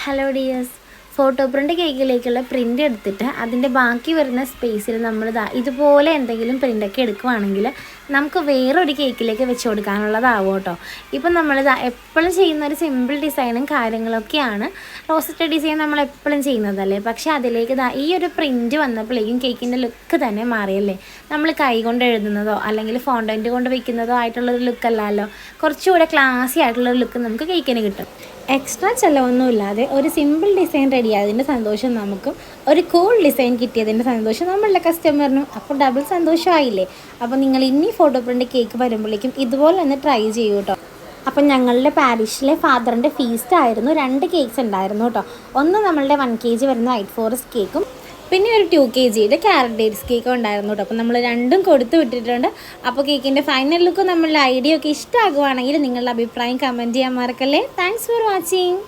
Hello dears, photo print കേക്കിലേക്കുള്ള print എടുത്തിട്ട് അതിൻ്റെ ബാക്കി വരുന്ന സ്പേസിൽ നമ്മൾ ഇതുപോലെ എന്തെങ്കിലും പ്രിൻ്റൊക്കെ എടുക്കുവാണെങ്കിൽ നമുക്ക് വേറൊരു കേക്കിലേക്ക് വെച്ച് കൊടുക്കാനുള്ളതാവും കേട്ടോ. ഇപ്പം നമ്മളിത് എപ്പോഴും ചെയ്യുന്ന ഒരു സിമ്പിൾ ഡിസൈനും കാര്യങ്ങളൊക്കെയാണ്. റോസറ്റ് ഡിസൈൻ നമ്മൾ എപ്പോഴും ചെയ്യുന്നതല്ലേ, പക്ഷേ അതിലേക്ക് ഈ ഒരു പ്രിൻ്റ് വന്നപ്പോഴേക്കും കേക്കിൻ്റെ ലുക്ക് തന്നെ മാറിയല്ലേ. നമ്മൾ കൈ കൊണ്ട് എഴുതുന്നതോ അല്ലെങ്കിൽ ഫോണ്ടൻറ്റ് കൊണ്ട് വയ്ക്കുന്നതോ ആയിട്ടുള്ളൊരു ലുക്കല്ലല്ലോ, കുറച്ചുകൂടെ ക്ലാസി ആയിട്ടുള്ളൊരു ലുക്ക് നമുക്ക് കേക്കിന് കിട്ടും. എക്സ്ട്രാ ചിലവൊന്നുമില്ലാതെ ഒരു സിമ്പിൾ ഡിസൈൻ റെഡിയായതിൻ്റെ സന്തോഷം നമുക്കും, ഒരു കൂൾ ഡിസൈൻ കിട്ടിയതിൻ്റെ സന്തോഷം നമ്മളുടെ കസ്റ്റമറിനും. അപ്പോൾ ഡബിൾ സന്തോഷമായില്ലേ. അപ്പോൾ നിങ്ങൾ ഇനി ഫോട്ടോ പ്രിൻ്റ് കേക്ക് വരുമ്പോഴേക്കും ഇതുപോലെ ഒന്ന് ട്രൈ ചെയ്യൂ കേട്ടോ. അപ്പം ഞങ്ങളുടെ പാരിഷിലെ ഫാദറിൻ്റെ ഫീസ്റ്റ് ആയിരുന്നു. 2 കേക്ക്സ് ഉണ്ടായിരുന്നു കേട്ടോ. ഒന്ന് നമ്മളുടെ 1 kg വരുന്ന വൈറ്റ് ഫോറസ്റ്റ് കേക്കും, പിന്നെ ഒരു 2 kg ക്യാരറ്റ് ഡേറ്റ്സ് കേക്കും ഉണ്ടായിരുന്നു കേട്ടോ. അപ്പോൾ നമ്മൾ രണ്ടും കൊടുത്തു വിട്ടിട്ടുണ്ട്. അപ്പോൾ കേക്കിൻ്റെ ഫൈനൽ ലുക്ക് നമ്മളുടെ ഐഡിയ ഒക്കെ ഇഷ്ടമാകുവാണെങ്കിൽ നിങ്ങളുടെ അഭിപ്രായം കമൻറ്റ് ചെയ്യാൻ മറക്കല്ലേ. Thanks for watching.